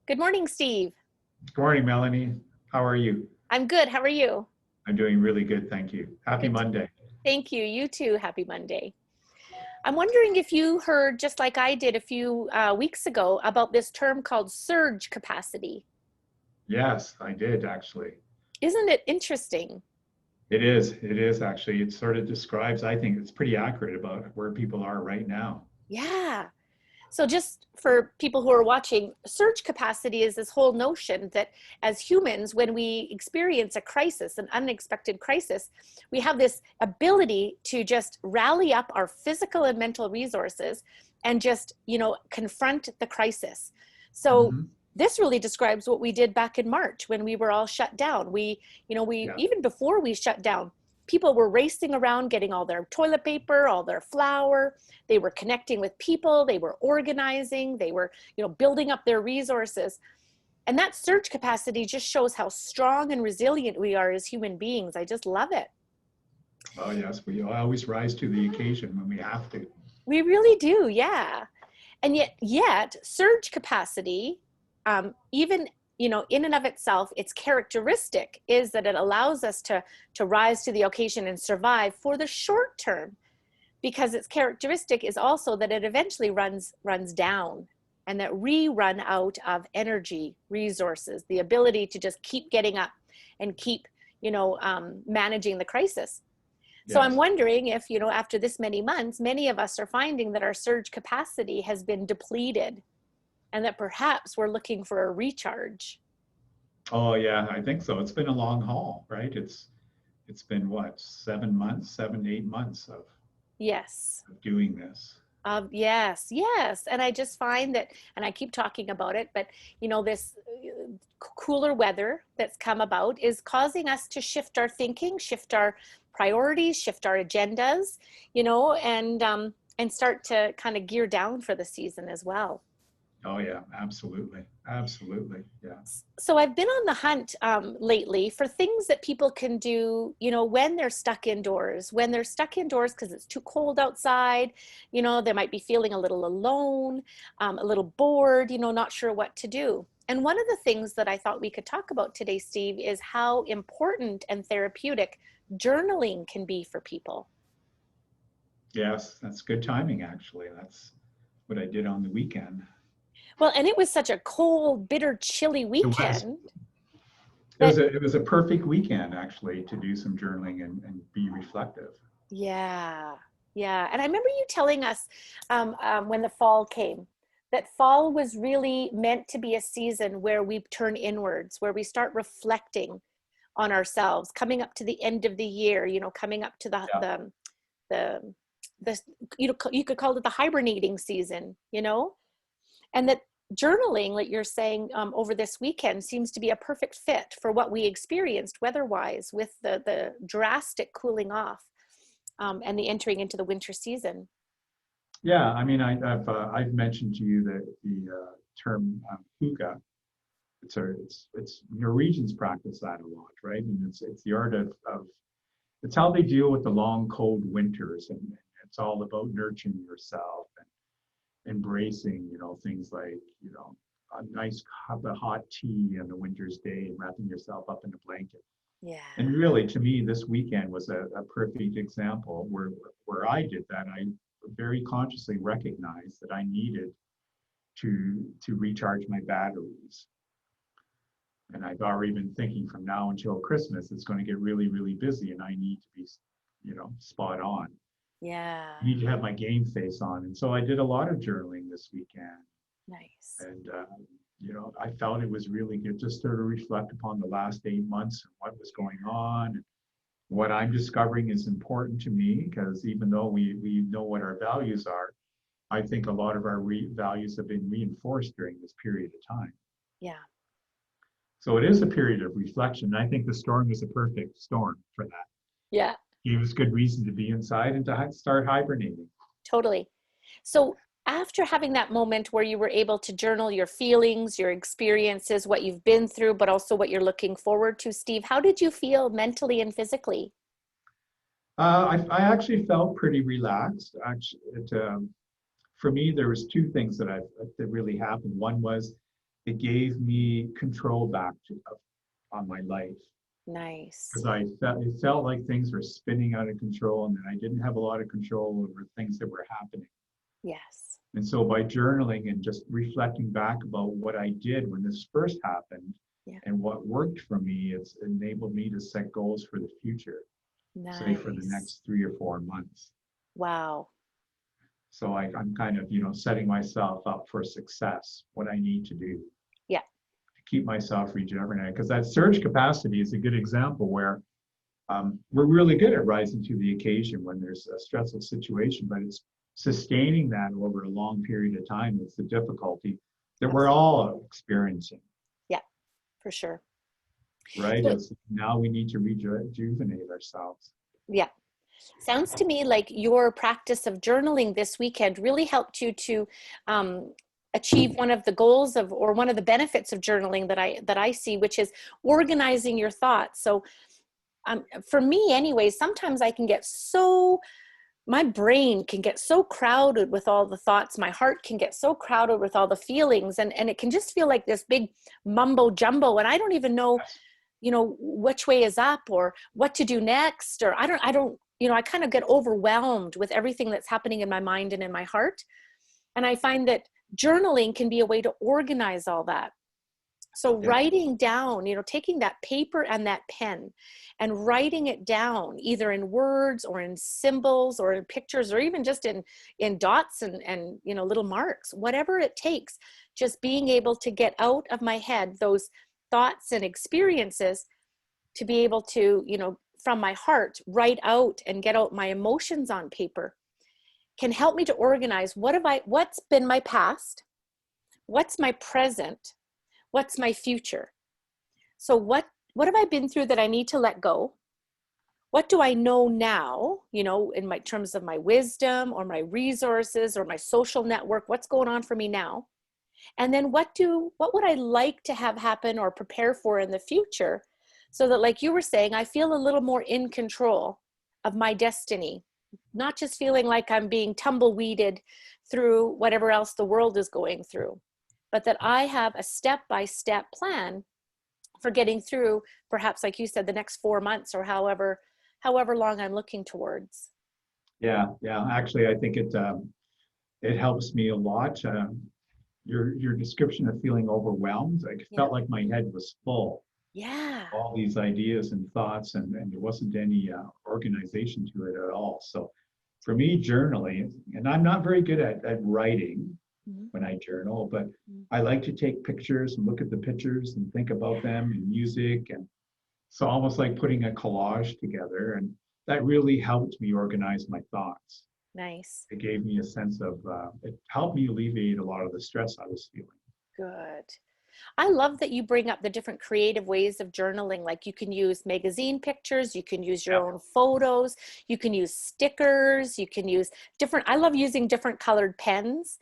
Good morning, Steve. Good morning, Melanie. How are you? I'm good. How are you? I'm doing really good, thank you. Happy Good. Monday. Thank you. You too. Happy Monday. I'm wondering if you heard, just like I did a few weeks ago, about this term called surge capacity. Yes, I did actually. Isn't it interesting? It is actually. It sort of describes, I think it's pretty accurate about where people are right now. Yeah. So, just for people who are watching, surge capacity is this whole notion that as humans, when we experience a crisis, an unexpected crisis, we have this ability to just rally up our physical and mental resources and just, confront the crisis. So, Hmm. this really describes what we did back in March when we were all shut down. We Yeah. even before we shut down, people were racing around getting all their toilet paper, all their flour. They were connecting with people, they were organizing, they were, building up their resources. And that surge capacity just shows how strong and resilient we are as human beings. I just love it. Oh, yes, we always rise to the occasion when we have to. We really do, yeah. And yet surge capacity, even in and of itself, its characteristic is that it allows us to rise to the occasion and survive for the short term, because its characteristic is also that it eventually runs down, and that we run out of energy resources, the ability to just keep getting up and keep managing the crisis. So I'm Yes. wondering if, after this many months, many of us are finding that our surge capacity has been depleted and that perhaps we're looking for a recharge. Oh, yeah, I think so. It's been a long haul, right? It's been what, 7 months, 7, 8 months Yes. of doing this. Yes, yes. And I just find that, and I keep talking about it, but this cooler weather that's come about is causing us to shift our thinking, shift our priorities, shift our agendas, and start to kind of gear down for the season as well. Oh, yeah, absolutely. Absolutely. Yeah. So I've been on the hunt lately for things that people can do, when they're stuck indoors. When they're stuck indoors because it's too cold outside, they might be feeling a little alone, a little bored, not sure what to do. And one of the things that I thought we could talk about today, Steve, is how important and therapeutic journaling can be for people. Yes, that's good timing, actually. That's what I did on the weekend. Well, and it was such a cold, bitter, chilly It was. weekend It was that, a perfect weekend actually to do some journaling and be reflective. yeah, yeah. And I remember you telling us when the fall came that fall was really meant to be a season where we turn inwards, where we start reflecting on ourselves, coming up to the end of the year, coming up to Yeah. the the you could call it the hibernating season, and that journaling, like you're saying, over this weekend seems to be a perfect fit for what we experienced weather-wise with the drastic cooling off, and the entering into the winter season. Yeah, I mean, I've mentioned to you the term huga. It's Norwegians practice that a lot, right? And it's the art of it's how they deal with the long cold winters, and it's all about nurturing yourself and embracing, things like, a nice cup of hot tea on a winter's day and wrapping yourself up in a blanket. Yeah. And really, to me, this weekend was a perfect example where I did that. I very consciously recognized that I needed to recharge my batteries. And I've already been thinking from now until Christmas, it's going to get really, really busy, and I need to be, spot on. Yeah. I need to have my game face on. And so I did a lot of journaling this weekend, Nice. and I felt it was really good just to reflect upon the last 8 months and what was going on. What I'm discovering is important to me because even though we know what our values are, I think a lot of our values have been reinforced during this period of time. Yeah. So it is a period of reflection. I think the storm is a perfect storm for that. Yeah. Gave us good reason to be inside and to start hibernating. Totally. So after having that moment where you were able to journal your feelings, your experiences, what you've been through, but also what you're looking forward to, Steve, how did you feel mentally and physically? I actually felt pretty relaxed. Actually, for me, there was two things that really happened. One was it gave me control back on my life. Nice. Because it felt like things were spinning out of control and that I didn't have a lot of control over things that were happening. Yes. And so by journaling and just reflecting back about what I did when this first happened Yeah. and what worked for me, it's enabled me to set goals for the future, say for the Nice. next 3 or 4 months. Wow. So I'm kind of, setting myself up for success, what I need to do Yeah. to keep myself regenerated. Because that surge capacity is a good example where we're really good at rising to the occasion when there's a stressful situation, but it's sustaining that over a long period of time that's the difficulty that we're Absolutely. all experiencing, Yeah, for sure. right? So, It's now we need to rejuvenate ourselves. yeah. Sounds to me like your practice of journaling this weekend really helped you to achieve one of the goals of, or one of the benefits of journaling that I see, which is organizing your thoughts. So for me anyway, sometimes I can get so, my brain can get so crowded with all the thoughts. My heart can get so crowded with all the feelings, and it can just feel like this big mumbo jumbo. And I don't even know, Yes. which way is up or what to do next, or I don't, I kind of get overwhelmed with everything that's happening in my mind and in my heart. And I find that journaling can be a way to organize all that. So Yeah. writing down, taking that paper and that pen and writing it down, either in words or in symbols or in pictures, or even just in dots and little marks, whatever it takes, just being able to get out of my head those thoughts and experiences, to be able to, from my heart, write out and get out my emotions on paper, can help me to organize what's been my past, what's my present, what's my future. So what have I been through that I need to let go? What do I know now, in my terms of my wisdom or my resources or my social network? What's going on for me now? And then what would I like to have happen or prepare for in the future, so that, like you were saying, I feel a little more in control of my destiny, not just feeling like I'm being tumbleweeded through whatever else the world is going through, but that I have a step-by-step plan for getting through, perhaps, like you said, the next 4 months or however long I'm looking towards. Yeah, yeah. Actually, I think it helps me a lot. Your description of feeling overwhelmed, I Yeah. felt like my head was full, Yeah. all these ideas and thoughts, and there wasn't any organization to it at all. So for me, journaling, and I'm not very good at writing Mhm. when I journal, but Mhm. I like to take pictures and look at the pictures and think about them and music. And so almost like putting a collage together. And that really helped me organize my thoughts. Nice. It gave me a sense of, it helped me alleviate a lot of the stress I was feeling. Good. I love that you bring up the different creative ways of journaling. Like, you can use magazine pictures, you can use your Yeah, own photos, you can use stickers, you can use I love using different colored pens.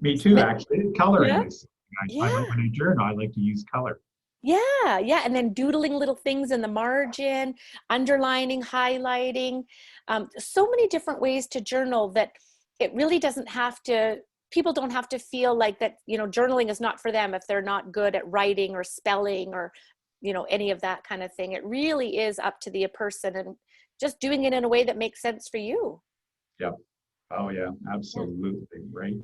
me too, actually. Coloring Yeah. is, I like Yeah. when I journal, I like to use color. Yeah. Yeah. And then doodling little things in the margin, underlining, highlighting, so many different ways to journal that it really doesn't have to, people don't have to feel like that, journaling is not for them if they're not good at writing or spelling or, any of that kind of thing. It really is up to the person, and just doing it in a way that makes sense for you. Yep. Oh yeah, Yeah. absolutely. Right.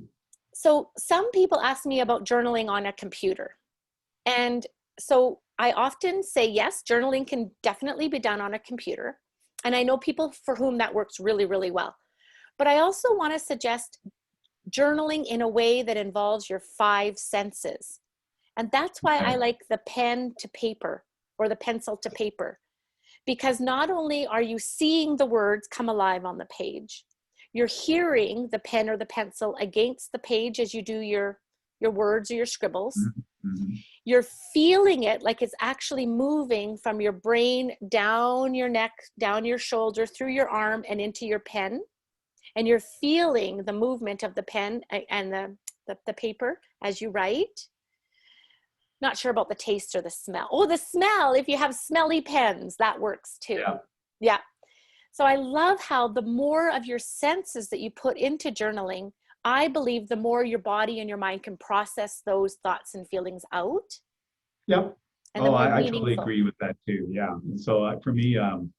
So some people ask me about journaling on a computer. And so I often say, yes, journaling can definitely be done on a computer. And I know people for whom that works really, really well. But I also want to suggest journaling in a way that involves your five senses. And that's why I Okay. like the pen to paper or the pencil to paper, because not only are you seeing the words come alive on the page, you're hearing the pen or the pencil against the page as you do your words or your scribbles. Mhm, mhm. You're feeling it like it's actually moving from your brain down your neck, down your shoulder, through your arm, and into your pen. And you're feeling the movement of the pen and the paper as you write. Not sure about the taste or the smell. Oh, the smell, if you have smelly pens, that works too. Yeah. Yeah. So I love how the more of your senses that you put into journaling I believe the more your body and your mind can process those thoughts and feelings out, Yep. and the Oh, more I totally meaningful. agree with that too. Yeah. And so for me, um,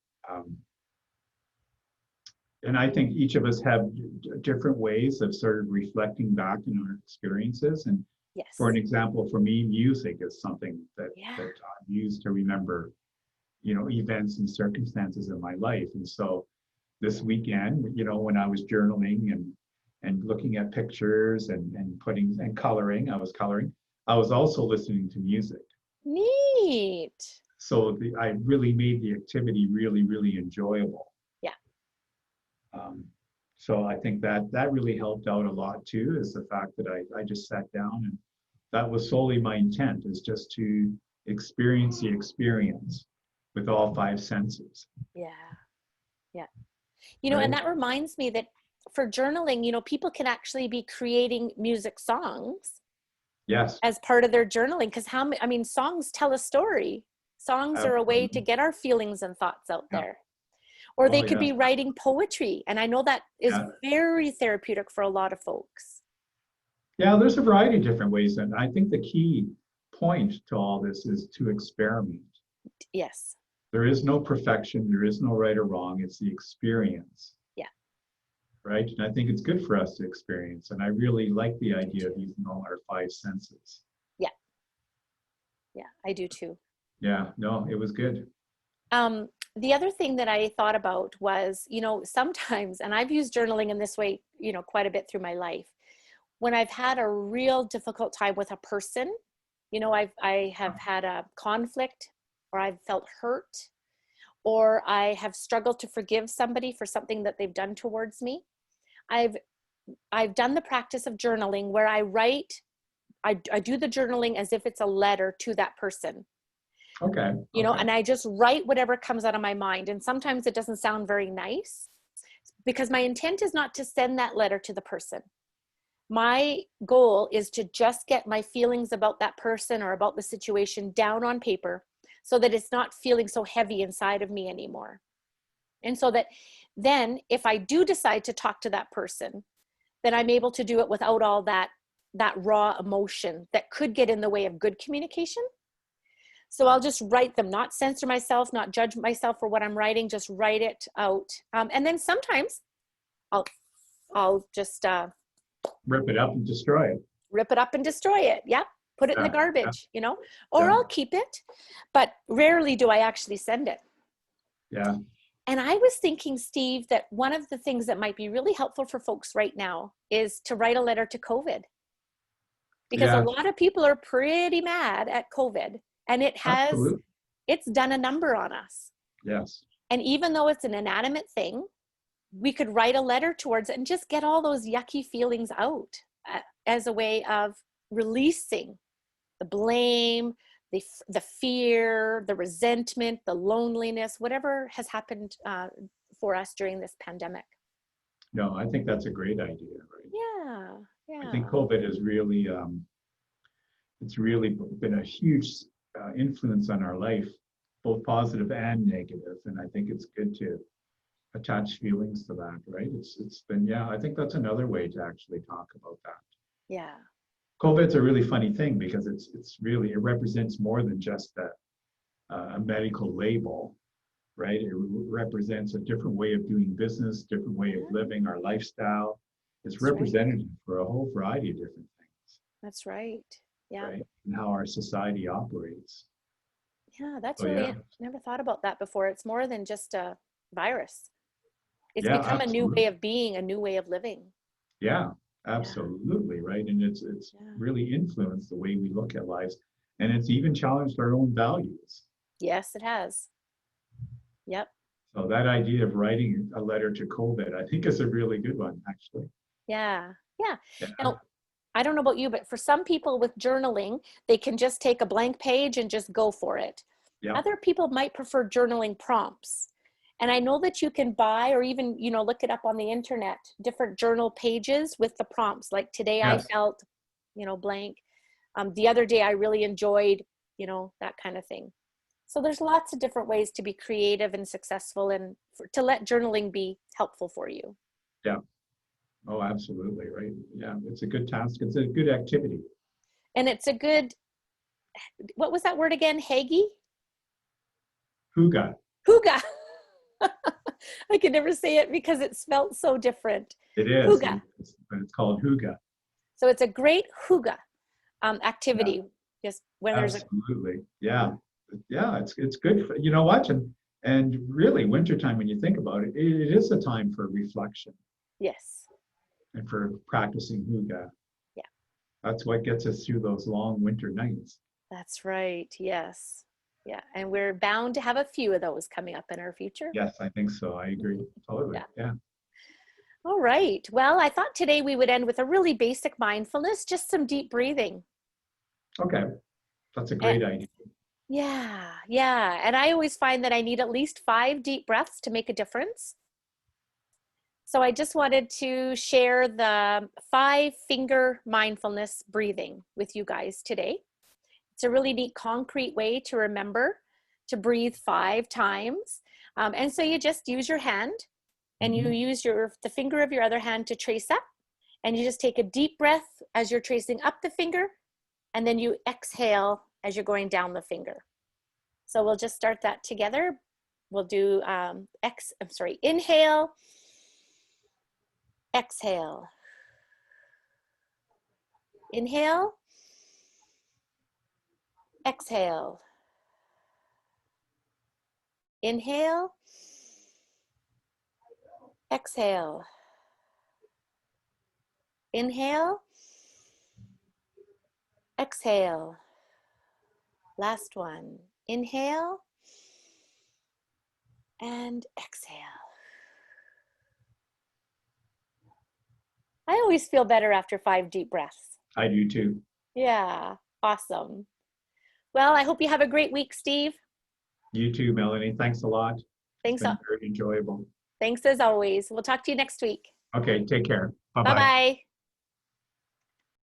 and I think each of us have different ways of sort of reflecting back in our experiences. And for an Yes. example, for me, music is something Yeah. that I've used to remember, events and circumstances in my life. And so this weekend, when I was journaling and looking at pictures and putting and coloring, I was also listening to music. Neat. So I really made the activity really, really enjoyable. Yeah. Um, so I think that really helped out a lot too, is the fact that I just sat down, and that was solely my intent, is just to experience the experience with all five senses, Yeah. Yeah. And right? that reminds me that for journaling, people can actually be creating music songs Yes, as part of their journaling, because I mean, songs tell a story. Songs are a way to absolutely. get our feelings and thoughts out Yeah. there. Or they Oh, could be yes. writing poetry, and I know that is Yeah. very therapeutic for a lot of folks. Yeah, there's a variety of different ways. And I think the key point to all this is to experiment. Yes. There is no perfection, there is no right or wrong. It's the experience, Yeah. right? And I think it's good for us to experience. And I really like the I do idea of too. using all our five senses. Yeah. Yeah. I do too. Yeah, no, it was good. Um, the other thing that I thought about was, sometimes, and I've used journaling in this way, quite a bit through my life, when I've had a real difficult time with a person, I have had a conflict, or I've felt hurt, or I have struggled to forgive somebody for something that they've done towards me. I've I've done the practice of journaling where I do the journaling as if it's a letter to that person, Okay, okay. and I just write whatever comes out of my mind. And sometimes it doesn't sound very nice, because my intent is not to send that letter to the person. My goal is to just get my feelings about that person or about the situation down on paper, so that it's not feeling so heavy inside of me anymore. And so that then if I do decide to talk to that person, then I'm able to do it without all that raw emotion that could get in the way of good communication. So I'll just write them, not censor myself, not judge myself for what I'm writing, just write it out. And then sometimes I'll I'll just Rip it up and destroy it. rip it up and destroy it. Yeah, put it in the Yeah, yeah, garbage, or yeah, I'll keep it, but rarely do I actually send it. yeah, And I was thinking, Steve, that one of the things that might be really helpful for folks right now is to write a letter to COVID, because a yeah, lot of people are pretty mad at COVID, and absolutely. it's done a number on us. Yes. And even though it's an inanimate thing, we could write a letter towards it and just get all those yucky feelings out, as a way of releasing the blame, the fear, the resentment, the loneliness, whatever has happened for us during this pandemic. No, I think that's a great idea, right? Yeah, I think yeah, COVID has really, it's really been a huge influence on our life, both positive and negative. And I think it's good to attach feelings to that, right? It's been, yeah, I think that's another way to actually talk about that. yeah. COVID's a really funny thing because it's really, it represents more than just a medical label, right? It represents a different way of doing business, different way of Yeah, living, our lifestyle. It's that's right. representative for a whole variety of different things, That's right. Yeah, right? And how our society operates. yeah. That's So yeah, really, never thought about that before. It's more than just a virus. It's yeah, become a new way absolutely. of being, a new way of living. Yeah, Yeah, absolutely, right? And it's yeah. really influenced the way we look at lives, and it's even challenged our own values. Yes, it has. Yep. So that idea of writing a letter to COVID, I think is a really good one, actually. Yeah. Yeah. Yeah, Now, I don't know about you, but for some people with journaling, they can just take a blank page and just go for it. yeah, Other people might prefer journaling prompts. And I know that you can buy, or even, look it up on the internet, different journal pages with the prompts. Like today I yes, felt, blank. The other day I really enjoyed, that kind of thing. So there's lots of different ways to be creative and successful, and to let journaling be helpful for you. yeah. Oh, absolutely, right. Yeah, it's a good task. It's a good activity. And it's a good, what was that word again? Haggy? Huga. Huga. I could never say it because it spelt so different. It is. Huga. But it's called Huga. So it's a great huga Yeah, activity. Just when there's a, absolutely. Yeah. Yeah, it's good for, you know what? And really wintertime when you think about it, it is a time for reflection yes. and for practicing Huga. Yeah, That's what gets us through those long winter nights. that's right. Yes. Yeah. And we're bound to have a few of those coming up in our future. Yes, I think so. I agree. Totally. Yeah. Yeah. All right. Well, I thought today we would end with a really basic mindfulness, just some deep breathing. Okay. That's a And great idea. yeah, yeah. And I always find that I need at least 5 deep breaths to make a difference. So I just wanted to share the 5 finger mindfulness breathing with you guys today. It's a really neat, concrete way to remember to breathe 5 times. And so you just use your hand and you Mhm. use the finger of your other hand to trace up. And you just take a deep breath as you're tracing up the finger, and then you exhale as you're going down the finger. So we'll just start that together. We'll do inhale, exhale, inhale, exhale, inhale, exhale, inhale, exhale. Last one. Inhale and exhale. I always feel better after 5 deep breaths. I do too. Yeah, awesome. Well, I hope you have a great week, Steve. You too, Melanie. Thanks a lot. It's Thanks, been very enjoyable. thanks as always. We'll talk to you next week. Okay, take care. Bye-bye. Bye-bye.